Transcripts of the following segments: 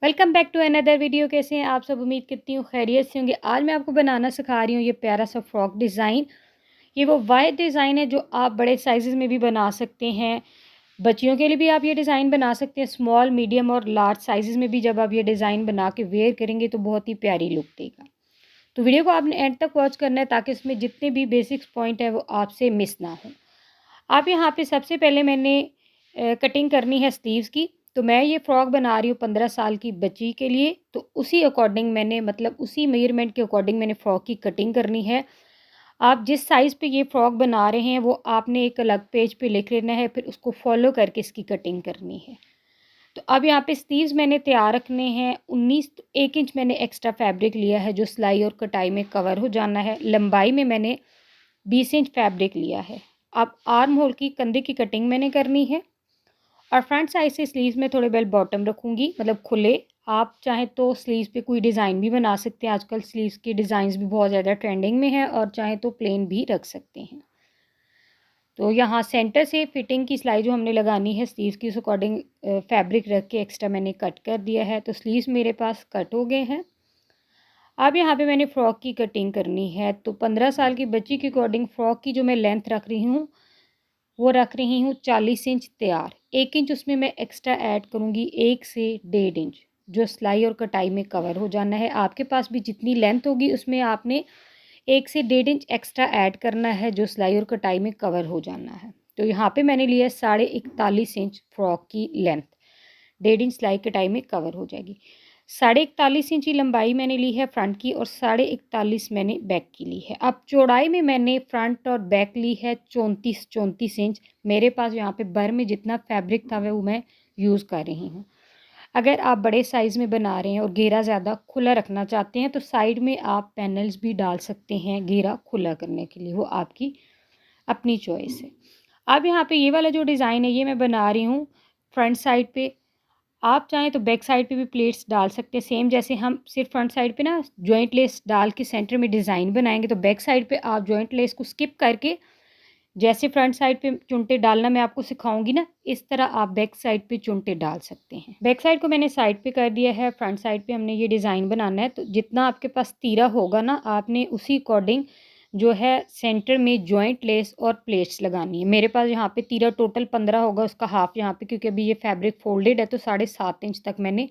Welcome back to another video. कैसे हैं आप सब? उम्मीद करती हूँ खैरियत से होंगे। आज मैं आपको बनाना सिखा रही हूँ ये प्यारा सा फ्रॉक डिज़ाइन। ये वो वाइड डिज़ाइन है जो आप बड़े साइज़ में भी बना सकते हैं। बच्चियों के लिए भी आप ये डिज़ाइन बना सकते हैं। स्मॉल, मीडियम और लार्ज साइज़ में भी जब आप ये डिज़ाइन बना के वेयर करेंगे तो बहुत ही प्यारी लुक देगा। तो वीडियो को आपने एंड तक वॉच करना है ताकि इसमें जितने भी बेसिक्स पॉइंट है वो आपसे मिस ना हो। आप यहाँ पे सबसे पहले मैंने कटिंग करनी है स्लीव्स की। तो मैं ये फ़्रॉक बना रही हूँ 15 साल की बच्ची के लिए। तो उसी अकॉर्डिंग मैंने मतलब उसी मेजरमेंट के अकॉर्डिंग मैंने फ़्रॉक की कटिंग करनी है। आप जिस साइज़ पे ये फ़्रॉक बना रहे हैं वो आपने एक अलग पेज पे लिख लेना है, फिर उसको फॉलो करके इसकी कटिंग करनी है। तो अब यहाँ पे स्लीव्स मैंने तैयार रखने हैं 19, तो 1 इंच मैंने एक्स्ट्रा फैब्रिक लिया है जो सिलाई और कटाई में कवर हो जाना है। लंबाई में मैंने 20 इंच फैब्रिक लिया है। अब आर्म होल की कंधे की कटिंग मैंने करनी है और फ्रंट साइड से स्लीव्स में थोड़े बेल बॉटम रखूँगी, मतलब खुले। आप चाहें तो स्लीव्स पे कोई डिज़ाइन भी बना सकते हैं। आजकल स्लीव्स के डिज़ाइंस भी बहुत ज़्यादा ट्रेंडिंग में है और चाहें तो प्लेन भी रख सकते हैं। तो यहाँ सेंटर से फिटिंग की सिलाई जो हमने लगानी है स्लीव्स की, उस अकॉर्डिंग फैब्रिक रख के एक्स्ट्रा मैंने कट कर दिया है। तो स्लीव्स मेरे पास कट हो गए हैं। अब यहाँ पे मैंने फ़्रॉक की कटिंग करनी है। तो 15 साल की बच्ची के अकॉर्डिंग फ़्रॉक की जो मैं लेंथ रख रही हूँ वो रख रही हूँ 40 इंच तैयार। 1 इंच उसमें मैं एक्स्ट्रा ऐड करूँगी, 1 से 1.5 इंच जो सिलाई और कटाई में कवर हो जाना है। आपके पास भी जितनी लेंथ होगी उसमें आपने 1 से 1.5 इंच एक्स्ट्रा ऐड करना है जो सिलाई और कटाई में कवर हो जाना है। तो यहाँ पे मैंने लिया 41.5 इंच फ्रॉक की लेंथ, 1.5 इंच सिलाई कटाई में कवर हो जाएगी। 41.5 इंच की लंबाई मैंने ली है फ्रंट की और 41.5 मैंने बैक की ली है। अब चौड़ाई में मैंने फ्रंट और बैक ली है 34 इंच। मेरे पास यहाँ पे भर में जितना फैब्रिक था वो मैं यूज़ कर रही हूँ। अगर आप बड़े साइज़ में बना रहे हैं और घेरा ज़्यादा खुला रखना चाहते हैं तो साइड में आप पैनल्स भी डाल सकते हैं घेरा खुला करने के लिए, वो आपकी अपनी चॉइस है। अब यहाँ पे ये वाला जो डिज़ाइन है ये मैं बना रही हूँ फ्रंट साइड पे। आप चाहें तो बैक साइड पे भी प्लेट्स डाल सकते हैं, सेम जैसे हम सिर्फ फ्रंट साइड पे ना जॉइंट लेस डाल के सेंटर में डिज़ाइन बनाएंगे, तो बैक साइड पे आप जॉइंट लेस को स्किप करके जैसे फ्रंट साइड पे चुनटे डालना मैं आपको सिखाऊंगी ना, इस तरह आप बैक साइड पे चुनटे डाल सकते हैं। बैक साइड को मैंने साइड पे कर दिया है। फ्रंट साइड पे हमने ये डिज़ाइन बनाना है, तो जितना आपके पास तीरा होगा ना आपने उसी अकॉर्डिंग जो है सेंटर में जॉइंट लेस और प्लेट्स लगानी है। मेरे पास यहाँ पे तीरा टोटल 15 होगा, उसका हाफ यहाँ पे क्योंकि अभी ये फैब्रिक फोल्डेड है तो 7.5 इंच तक मैंने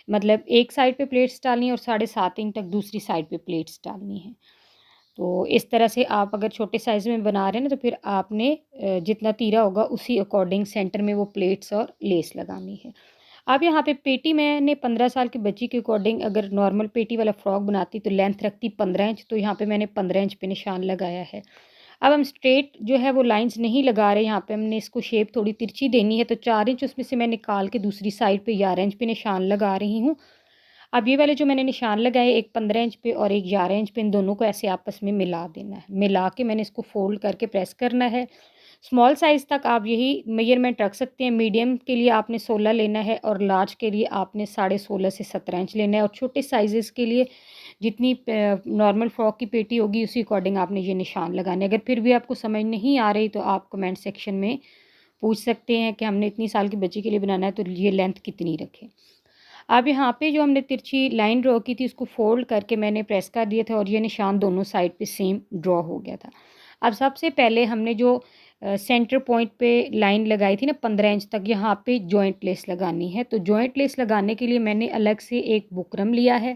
मतलब एक साइड पे प्लेट्स डालनी है और 7.5 इंच तक दूसरी साइड पे प्लेट्स डालनी है। तो इस तरह से आप अगर छोटे साइज़ में बना रहे हैं ना तो फिर आपने जितना तीरा होगा उसी अकॉर्डिंग सेंटर में वो प्लेट्स और लेस लगानी है। अब यहाँ पे पेटी मैंने 15 साल की बच्ची के अकॉर्डिंग अगर नॉर्मल पेटी वाला फ्रॉक बनाती तो लेंथ रखती 15 इंच, तो यहाँ पे मैंने 15 इंच पे निशान लगाया है। अब हम स्ट्रेट जो है वो लाइंस नहीं लगा रहे, यहाँ पे हमने इसको शेप थोड़ी तिरछी देनी है, तो 4 इंच उसमें से मैं निकाल के दूसरी साइड पे 11 इंच पे निशान लगा रही हूँ। अब ये वाले जो मैंने निशान लगाए, एक 15 इंच पे और एक 11 इंच पे, इन दोनों को ऐसे आपस में मिला देना है। मिला के मैंने इसको फ़ोल्ड करके प्रेस करना है। स्मॉल साइज़ तक आप यही मेजरमेंट रख सकते हैं। मीडियम के लिए आपने 16 लेना है और लार्ज के लिए आपने 16.5 से 17 इंच लेना है, और छोटे साइज़ेस के लिए जितनी नॉर्मल फ्रॉक की पेटी होगी उसी अकॉर्डिंग आपने ये निशान लगाने हैं। अगर फिर भी आपको समझ नहीं आ रही तो आप कमेंट सेक्शन में पूछ सकते हैं कि हमने इतनी साल की बच्ची के लिए बनाना है तो ये लेंथ कितनी रखें। अब यहाँ पे जो हमने तिरछी लाइन ड्रॉ की थी उसको फोल्ड करके मैंने प्रेस कर दिया था और ये निशान दोनों साइड पे सेम ड्रॉ हो गया था। अब सबसे पहले हमने जो सेंटर पॉइंट पे लाइन लगाई थी ना 15 इंच तक, यहाँ पे जॉइंट लेस लगानी है। तो जॉइंट लेस लगाने के लिए मैंने अलग से एक बुकरम लिया है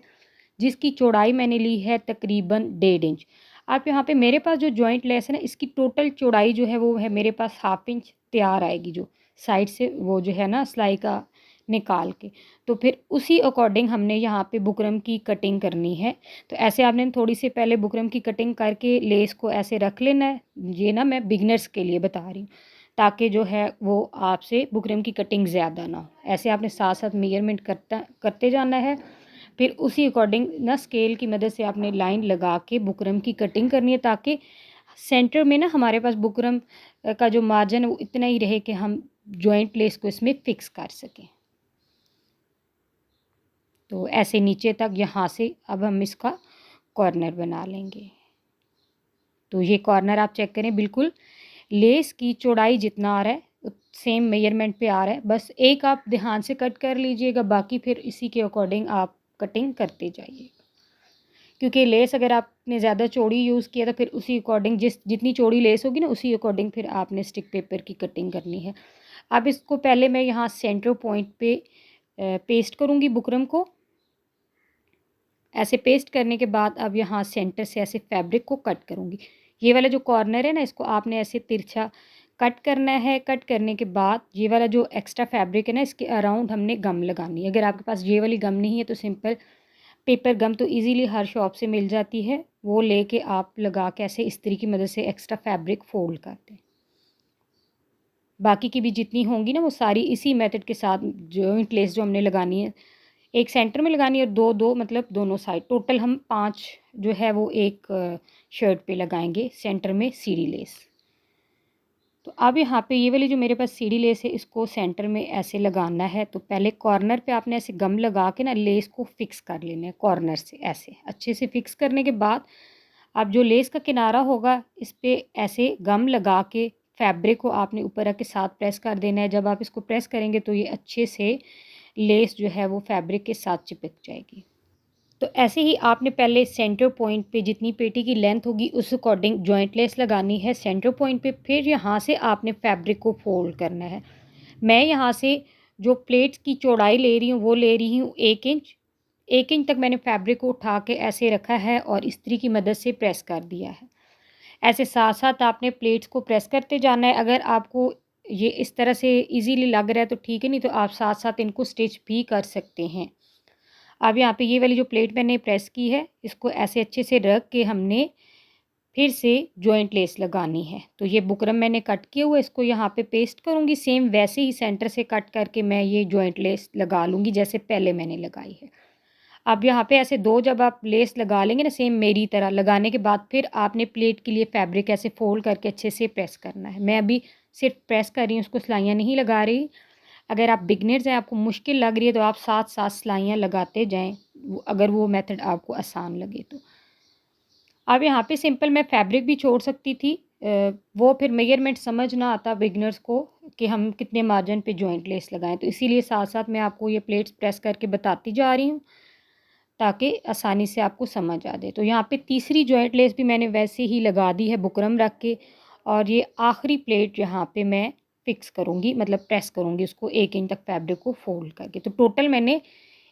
जिसकी चौड़ाई मैंने ली है तकरीबन 1.5 इंच। आप यहाँ पे मेरे पास जो जॉइंट लेस है ना इसकी टोटल चौड़ाई जो है वो है मेरे पास 1/2 इंच तैयार आएगी, जो साइड से वो जो है ना सिलाई का निकाल के। तो फिर उसी अकॉर्डिंग हमने यहाँ पे बुकरम की कटिंग करनी है। तो ऐसे आपने थोड़ी सी पहले बुकरम की कटिंग करके लेस को ऐसे रख लेना है। ये ना मैं बिगनर्स के लिए बता रही हूँ ताकि जो है वो आपसे बुकरम की कटिंग ज़्यादा ना हो। ऐसे आपने साथ साथ मेजरमेंट करते जाना है। फिर उसी अकॉर्डिंग ना स्केल की मदद से आपने लाइन लगा के बुकरम की कटिंग करनी है ताकि सेंटर में ना हमारे पास बुकरम का जो मार्जिन है वो इतना ही रहे कि हम जॉइंट लेस को इसमें फिक्स कर सकें। तो ऐसे नीचे तक यहाँ से अब हम इसका कॉर्नर बना लेंगे। तो ये कॉर्नर आप चेक करें, बिल्कुल लेस की चौड़ाई जितना आ रहा है सेम मेजरमेंट पे आ रहा है, बस एक आप ध्यान से कट कर लीजिएगा, बाकी फिर इसी के अकॉर्डिंग आप कटिंग करते जाइएगा। क्योंकि लेस अगर आपने ज़्यादा चौड़ी यूज़ किया तो फिर उसी अकॉर्डिंग जितनी चौड़ी लेस होगी ना उसी अकॉर्डिंग फिर आपने स्टिक पेपर की कटिंग करनी है। अब इसको पहले मैं यहाँ सेंटर पॉइंट पे पेस्ट करूँगी बुकरम को। ऐसे पेस्ट करने के बाद अब यहाँ सेंटर से ऐसे फैब्रिक को कट करूँगी। ये वाला जो कॉर्नर है ना इसको आपने ऐसे तिरछा कट करना है। कट करने के बाद ये वाला जो एक्स्ट्रा फैब्रिक है ना इसके अराउंड हमने गम लगानी है। अगर आपके पास ये वाली गम नहीं है तो सिंपल पेपर गम तो इजीली हर शॉप से मिल जाती है, वो लेके आप लगा के ऐसे इस्त्री की मदद से एक्स्ट्रा फैब्रिक फोल्ड कर दें। बाकी की भी जितनी होंगी ना वो सारी इसी मेथड के साथ जॉइंट लेस जो हमने लगानी है, एक सेंटर में लगानी है और दो दो मतलब दोनों साइड, टोटल हम 5 जो है वो एक शर्ट पे लगाएंगे सेंटर में सीढ़ी लेस। तो अब यहाँ पे ये वाली जो मेरे पास सीढ़ी लेस है इसको सेंटर में ऐसे लगाना है। तो पहले कॉर्नर पे आपने ऐसे गम लगा के ना लेस को फिक्स कर लेना है कॉर्नर से, ऐसे अच्छे से फिक्स करने के बाद अब जो लेस का किनारा होगा इस पर ऐसे गम लगा के फैब्रिक को आपने ऊपर रख के साथ प्रेस कर देना है। जब आप इसको प्रेस करेंगे तो ये अच्छे से लेस जो है वो फैब्रिक के साथ चिपक जाएगी। तो ऐसे ही आपने पहले सेंटर पॉइंट पे जितनी पेटी की लेंथ होगी उस अकॉर्डिंग जॉइंट लेस लगानी है सेंटर पॉइंट पे। फिर यहाँ से आपने फैब्रिक को फोल्ड करना है। मैं यहाँ से जो प्लेट्स की चौड़ाई ले रही हूँ वो ले रही हूँ 1 इंच। 1 इंच तक मैंने फैब्रिक को उठा के ऐसे रखा है और इस्त्री की मदद से प्रेस कर दिया है। ऐसे साथ साथ आपने प्लेट्स को प्रेस करते जाना है। अगर आपको ये इस तरह से इजीली लग रहा है तो ठीक है, नहीं तो आप साथ साथ इनको स्टिच भी कर सकते हैं। अब यहाँ पे ये वाली जो प्लेट मैंने प्रेस की है इसको ऐसे अच्छे से रख के हमने फिर से जॉइंट लेस लगानी है। तो ये बुकरम मैंने कट किया हुआ इसको यहाँ पे पेस्ट करूँगी। सेम वैसे ही सेंटर से कट करके मैं ये जॉइंट लेस लगा लूँगी जैसे पहले मैंने लगाई है। अब यहाँ पे ऐसे दो जब आप लेस लगा लेंगे ना सेम मेरी तरह, लगाने के बाद फिर आपने प्लेट के लिए फैब्रिक ऐसे फोल्ड करके अच्छे से प्रेस करना है। मैं अभी सिर्फ प्रेस कर रही हूँ, उसको सिलाइयाँ नहीं लगा रही। अगर आप बिगनर्स हैं, आपको मुश्किल लग रही है तो आप साथ साथ सिलाइयाँ लगाते जाएं, अगर वो मेथड आपको आसान लगे तो। अब यहाँ पे सिंपल मैं फैब्रिक भी छोड़ सकती थी, वो फिर मेजरमेंट समझ ना आता बिगनर्स को कि हम कितने मार्जिन पे जॉइंट लेस लगाएं, तो इसीलिए साथ साथ मैं आपको ये प्लेट्स प्रेस करके बताती जा रही हूँ ताकि आसानी से आपको समझ आ जाए। तो यहाँ पे तीसरी जॉइंट लेस भी मैंने वैसे ही लगा दी है बुकरम रख के, और ये आखिरी प्लेट यहाँ पे मैं फिक्स करूँगी, मतलब प्रेस करूँगी उसको 1 इंच तक फैब्रिक को फोल्ड करके। तो टोटल मैंने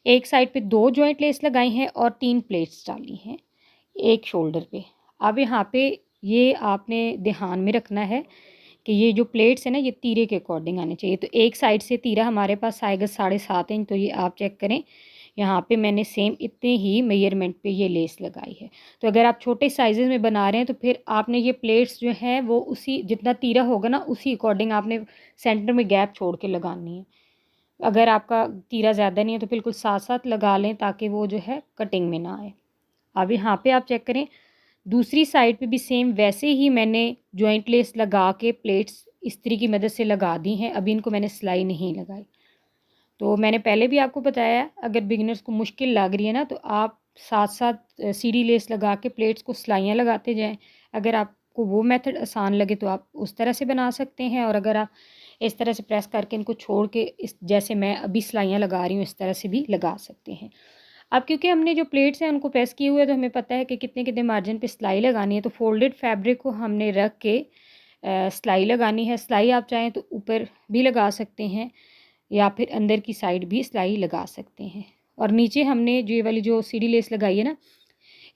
एक साइड पे 2 जॉइंट लेस लगाई हैं और 3 प्लेट्स डाली हैं एक शोल्डर पे। अब यहाँ पे ये आपने ध्यान में रखना है कि ये जो प्लेट्स है ना ये तीरे के अकॉर्डिंग आने चाहिए। तो एक साइड से तीरा हमारे पास आएगा 7.5 इंच, तो ये आप चेक करें। यहाँ पे मैंने सेम इतने ही मेजरमेंट पे ये लेस लगाई है। तो अगर आप छोटे साइज़ में बना रहे हैं तो फिर आपने ये प्लेट्स जो हैं वो उसी जितना तीरा होगा ना उसी अकॉर्डिंग आपने सेंटर में गैप छोड़ के लगानी है। अगर आपका तीरा ज़्यादा नहीं है तो बिल्कुल साथ साथ लगा लें ताकि वो जो है कटिंग में ना आए। अब यहाँ पे आप चेक करें, दूसरी साइड पे भी सेम वैसे ही मैंने जॉइंट लेस लगा के प्लेट्स इस्त्री की मदद से लगा दी हैं। अभी इनको मैंने सिलाई नहीं लगाई। तो मैंने पहले भी आपको बताया अगर बिगिनर्स को मुश्किल लग रही है ना तो आप साथ साथ सीढ़ी लेस लगा के प्लेट्स को सिलाइयाँ लगाते जाएं। अगर आपको वो मेथड आसान लगे तो आप उस तरह से बना सकते हैं, और अगर आप इस तरह से प्रेस करके इनको छोड़ के इस जैसे मैं अभी सिलाइयाँ लगा रही हूँ इस तरह से भी लगा सकते हैं। अब क्योंकि हमने जो प्लेट्स हैं उनको प्रेस किए हुए तो हमें पता है कि कितने कितने मार्जिन पे सिलाई लगानी है। तो फोल्डेड फैब्रिक को हमने रख के सिलाई लगानी है। सिलाई आप चाहें तो ऊपर भी लगा सकते हैं या फिर अंदर की साइड भी सिलाई लगा सकते हैं। और नीचे हमने जो ये वाली जो सीढ़ी लेस लगाई है ना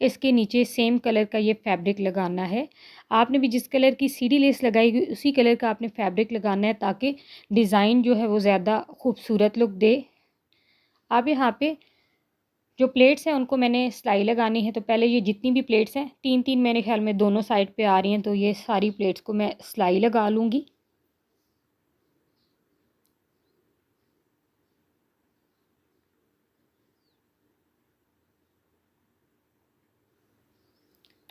इसके नीचे सेम कलर का ये फैब्रिक लगाना है। आपने भी जिस कलर की सीढ़ी लेस लगाई हुई उसी कलर का आपने फैब्रिक लगाना है ताकि डिज़ाइन जो है वो ज़्यादा खूबसूरत लुक दे। अब यहाँ पे जो प्लेट्स हैं उनको मैंने सिलाई लगानी है। तो पहले ये जितनी भी प्लेट्स हैं 3-3 मेरे ख्याल में दोनों साइड पे आ रही हैं, तो ये सारी प्लेट्स को मैं सिलाई लगा लूँगी।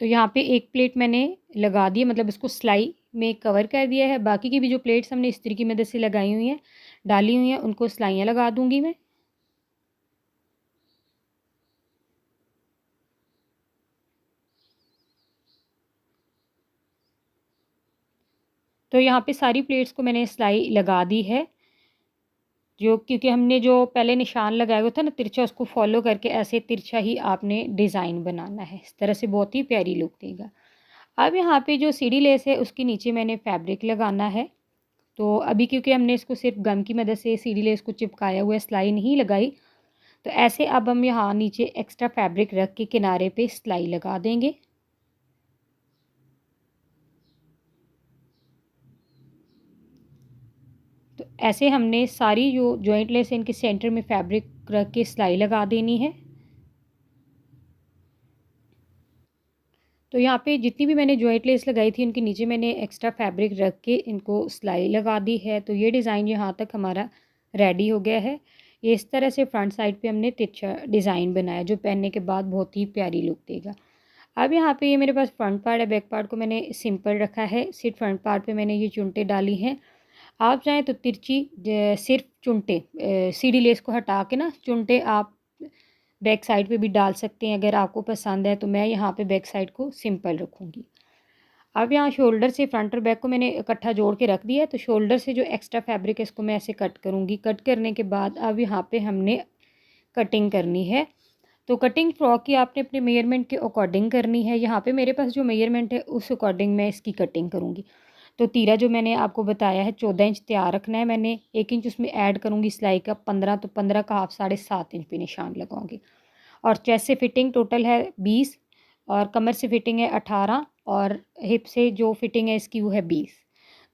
तो यहाँ पे एक प्लेट मैंने लगा दी है, मतलब इसको सिलाई में कवर कर दिया है। बाकी की भी जो प्लेट्स हमने इस्त्री की मदद से लगाई हुई हैं डाली हुई हैं उनको सिलाइयाँ लगा दूँगी मैं। तो यहाँ पे सारी प्लेट्स को मैंने सिलाई लगा दी है, जो क्योंकि हमने जो पहले निशान लगाया हुआ था ना तिरछा, उसको फॉलो करके ऐसे तिरछा ही आपने डिज़ाइन बनाना है। इस तरह से बहुत ही प्यारी लुक देगा। अब यहाँ पे जो सीढ़ी लेस है उसके नीचे मैंने फैब्रिक लगाना है। तो अभी क्योंकि हमने इसको सिर्फ गम की मदद से सीढ़ी लेस को चिपकाया हुआ है, सिलाई नहीं लगाई, तो ऐसे अब हम यहाँ नीचे एक्स्ट्रा फैब्रिक रख के किनारे पे सिलाई लगा देंगे। तो ऐसे हमने सारी जो जॉइंट लेस है इनके सेंटर में फैब्रिक रख के सिलाई लगा देनी है। तो यहाँ पे जितनी भी मैंने जॉइंट लेस लगाई थी उनके नीचे मैंने एक्स्ट्रा फैब्रिक रख के इनको सिलाई लगा दी है। तो ये डिज़ाइन यहाँ तक हमारा रेडी हो गया है। ये इस तरह से फ्रंट साइड पे हमने तिरछा डिज़ाइन बनाया जो पहनने के बाद बहुत ही प्यारी लुक देगा। अब यहाँ पे ये मेरे पास फ्रंट पार्ट है, बैक पार्ट को मैंने सिंपल रखा है। सिर्फ फ्रंट पार्ट पे मैंने ये चुनटे डाली हैं। आप चाहें तो तिरछी सिर्फ चुनटे सीढ़ी लेस को हटा के ना चुनटे आप बैक साइड पे भी डाल सकते हैं अगर आपको पसंद है। तो मैं यहाँ पे बैक साइड को सिंपल रखूँगी। अब यहाँ शोल्डर से फ्रंट और बैक को मैंने इकट्ठा जोड़ के रख दिया है। तो शोल्डर से जो एक्स्ट्रा फैब्रिक है इसको मैं ऐसे कट करूँगी। कट करने के बाद अब यहाँ पे हमने कटिंग करनी है। तो कटिंग फ्रॉक की आपने अपने मेजरमेंट के अकॉर्डिंग करनी है। यहाँ पे मेरे पास जो मेजरमेंट है उस अकॉर्डिंग मैं इसकी कटिंग करूँगी। तो तीरा जो मैंने आपको बताया है 14 इंच तैयार रखना है। मैंने 1 इंच उसमें ऐड करूँगी सिलाई का, 15, तो 15 का हाफ 7.5 इंच पे निशान लगाऊंगी। और चेस्ट से फिटिंग टोटल है 20 और कमर से फिटिंग है 18 और हिप से जो फिटिंग है इसकी वो है 20।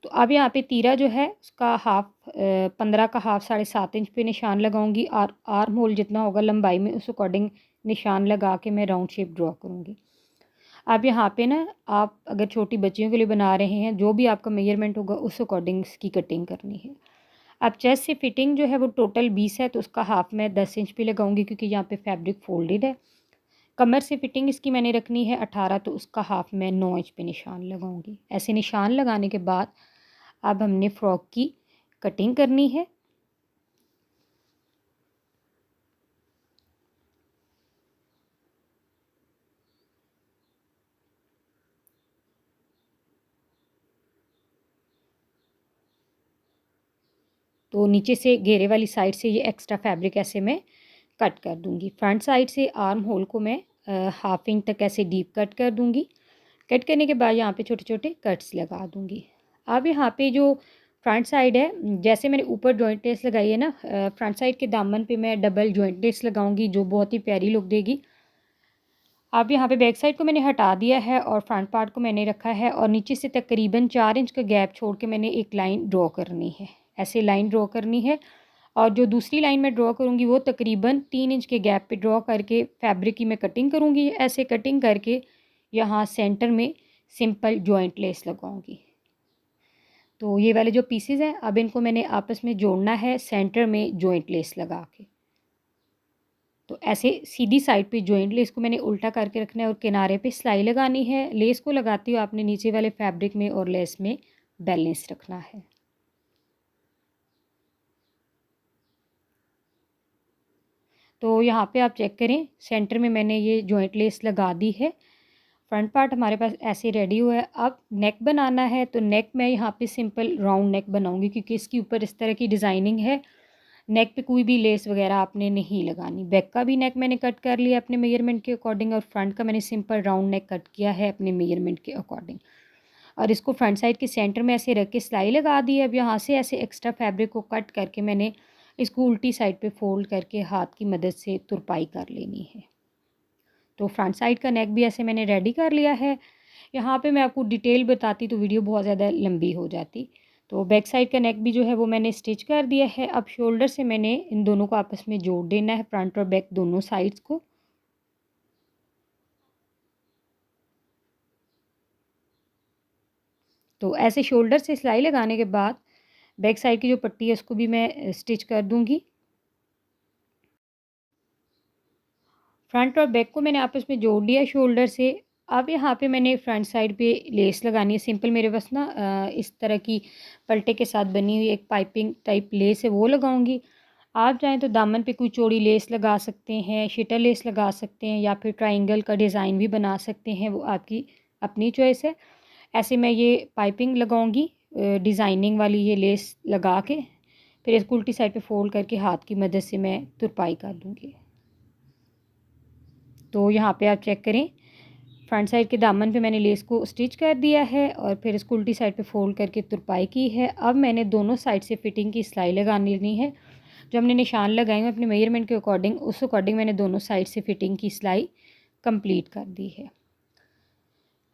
तो अब यहाँ पे तीरा जो है उसका हाफ 15 का हाफ 7.5 इंच पे निशान लगाऊंगी और आर्म होल जितना होगा लंबाई में उस अकॉर्डिंग निशान लगा के मैं राउंड शेप ड्रॉ करूँगी। अब यहाँ पे ना आप अगर छोटी बच्चियों के लिए बना रहे हैं जो भी आपका मेजरमेंट होगा उस अकॉर्डिंग इसकी कटिंग करनी है। अब चेस्ट से फिटिंग जो है वो टोटल 20 है तो उसका हाफ मैं 10 इंच पे लगाऊंगी क्योंकि यहाँ पे फैब्रिक फोल्डेड है। कमर से फिटिंग इसकी मैंने रखनी है 18 तो उसका हाफ मैं 9 इंच पे निशान लगाऊंगी। ऐसे निशान लगाने के बाद अब हमने फ्रॉक की कटिंग करनी है। तो नीचे से घेरे वाली साइड से ये एक्स्ट्रा फैब्रिक ऐसे मैं कट कर दूंगी। फ्रंट साइड से आर्म होल को मैं हाफ इंच तक ऐसे डीप कट कर दूंगी। कट करने के बाद यहाँ पे छोटे छोटे कट्स लगा दूंगी। अब यहाँ पे जो फ्रंट साइड है जैसे मैंने ऊपर जॉइंट लेस लगाई है ना, फ्रंट साइड के दामन पे मैं डबल जॉइंट लेस लगाऊंगी जो बहुत ही प्यारी लुक देगी। अब यहाँ पे बैक साइड को मैंने हटा दिया है और फ्रंट पार्ट को मैंने रखा है और नीचे से तकरीबन 4 इंच का गैप छोड़ के मैंने एक लाइन ड्रॉ करनी है। ऐसे लाइन ड्रॉ करनी है और जो दूसरी लाइन मैं ड्रॉ करूँगी वो तकरीबन 3 इंच के गैप पे ड्रॉ करके फैब्रिक की मैं कटिंग करूँगी। ऐसे कटिंग करके यहाँ सेंटर में सिंपल जॉइंट लेस लगाऊँगी। तो ये वाले जो पीसेस हैं अब इनको मैंने आपस में जोड़ना है सेंटर में जॉइंट लेस लगा के। तो ऐसे सीधी साइड पे जॉइंट लेस को मैंने उल्टा करके रखना है और किनारे पे सिलाई लगानी है। लेस को लगाती हुई आपने नीचे वाले फैब्रिक में और लेस में बैलेंस रखना है। तो यहाँ पे आप चेक करें सेंटर में मैंने ये जॉइंट लेस लगा दी है। फ्रंट पार्ट हमारे पास ऐसे रेडी हुआ है। अब नेक बनाना है तो नेक मैं यहाँ पे सिंपल राउंड नेक बनाऊंगी क्योंकि इसके ऊपर इस तरह की डिज़ाइनिंग है। नेक पे कोई भी लेस वगैरह आपने नहीं लगानी। बैक का भी नेक मैंने कट कर लिया अपने मेजरमेंट के अकॉर्डिंग और फ्रंट का मैंने सिंपल राउंड नेक कट किया है अपने मेजरमेंट के अकॉर्डिंग। और इसको फ्रंट साइड के सेंटर में ऐसे रख के सिलाई लगा दी है। अब यहाँ से ऐसे एक्स्ट्रा फैब्रिक को कट करके मैंने इसको उल्टी साइड पे फोल्ड करके हाथ की मदद से तुरपाई कर लेनी है। तो फ्रंट साइड का नेक भी ऐसे मैंने रेडी कर लिया है। यहाँ पे मैं आपको डिटेल बताती तो वीडियो बहुत ज़्यादा लंबी हो जाती। तो बैक साइड का नेक भी जो है वो मैंने स्टिच कर दिया है। अब शोल्डर से मैंने इन दोनों को आपस में जोड़ देना है, फ्रंट और बैक दोनों साइड्स को। तो ऐसे शोल्डर से सिलाई लगाने के बाद बैक साइड की जो पट्टी है उसको भी मैं स्टिच कर दूँगी। फ्रंट और बैक को मैंने आपस में जोड़ लिया शोल्डर से। अब यहाँ पे मैंने फ्रंट साइड पे लेस लगानी है सिंपल। मेरे पास ना इस तरह की पलटे के साथ बनी हुई एक पाइपिंग टाइप लेस है वो लगाऊंगी। आप चाहें तो दामन पे कोई चौड़ी लेस लगा सकते हैं, शिटर लेस लगा सकते हैं या फिर ट्रायंगल का डिज़ाइन भी बना सकते हैं, वो आपकी अपनी चॉइस है। ऐसे मैं ये पाइपिंग लगाऊंगी डिज़ाइनिंग वाली ये लेस लगा के फिर इसको उल्टी साइड पे फोल्ड करके हाथ की मदद से मैं तुरपाई कर दूँगी। तो यहाँ पे आप चेक करें, फ्रंट साइड के दामन पे मैंने लेस को स्टिच कर दिया है और फिर इसको उल्टी साइड पे फोल्ड करके तुरपाई की है। अब मैंने दोनों साइड से फिटिंग की सिलाई लगानी है। जो हमने निशान लगाए हैं अपने मेजरमेंट के अकॉर्डिंग, उस अकॉर्डिंग मैंने दोनों साइड से फिटिंग की सिलाई कंप्लीट कर दी है।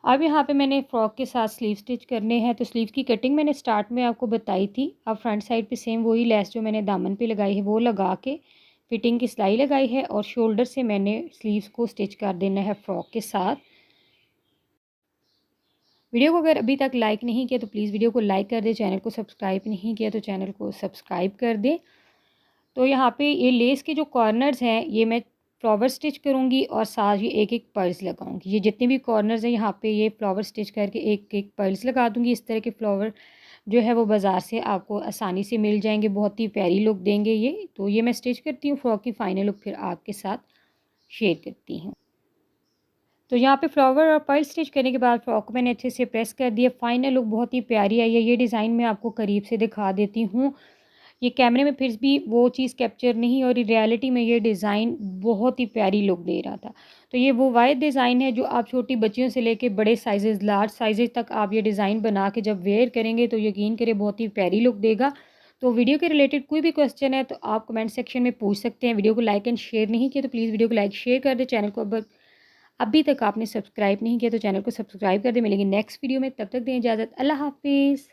अब यहाँ पे मैंने फ़्रॉक के साथ स्लीव स्टिच करने हैं। तो स्लीव की कटिंग मैंने स्टार्ट में आपको बताई थी। अब फ्रंट साइड पे सेम वही लेस जो मैंने दामन पे लगाई है वो लगा के फिटिंग की सिलाई लगाई है और शोल्डर से मैंने स्लीव्स को स्टिच कर देना है फ़्रॉक के साथ। वीडियो को अगर अभी तक लाइक नहीं किया तो प्लीज़ वीडियो को लाइक कर दें, चैनल को सब्सक्राइब नहीं किया तो चैनल को सब्सक्राइब कर दें। तो यहाँ पे ये लेस के जो कॉर्नर्स हैं ये मैं फ्लावर स्टिच करूँगी और साथ ही एक एक पर्ल्स लगाऊंगी। ये जितने भी कॉर्नर्स हैं यहाँ पे ये फ्लावर स्टिच करके एक एक पर्ल्स लगा दूँगी। इस तरह के फ्लावर जो है वो बाज़ार से आपको आसानी से मिल जाएंगे, बहुत ही प्यारी लुक देंगे ये। तो ये मैं स्टिच करती हूँ, फ्रॉक की फ़ाइनल लुक फिर आपके साथ शेयर करती हूँ। तो यहाँ पे फ्लावर और पर्ल स्टिच करने के बाद फ्रॉक को मैंने अच्छे से प्रेस कर दिया। फाइनल लुक बहुत ही प्यारी आई है। ये डिज़ाइन मैं आपको करीब से दिखा देती हूँ। ये कैमरे में फिर भी वो चीज़ कैप्चर नहीं और रियलिटी में ये डिज़ाइन बहुत ही प्यारी लुक दे रहा था। तो ये वो वाइड डिज़ाइन है जो आप छोटी बच्चियों से लेके बड़े साइज़ेज़, लार्ज साइज़ेज़ तक आप ये डिज़ाइन बना के जब वेयर करेंगे तो यकीन करें बहुत ही प्यारी लुक देगा। तो वीडियो के रिलेटेड कोई भी क्वेश्चन है तो आप कमेंट सेक्शन में पूछ सकते हैं। वीडियो को लाइक एंड शेयर नहीं किया तो प्लीज़ वीडियो को लाइक शेयर कर दें। चैनल को अभी तक आपने सब्सक्राइब नहीं किया तो चैनल को सब्सक्राइब कर दें। मिलेंगे नेक्स्ट वीडियो में, तब तक दें इजाज़त। अल्लाह हाफ़िज़।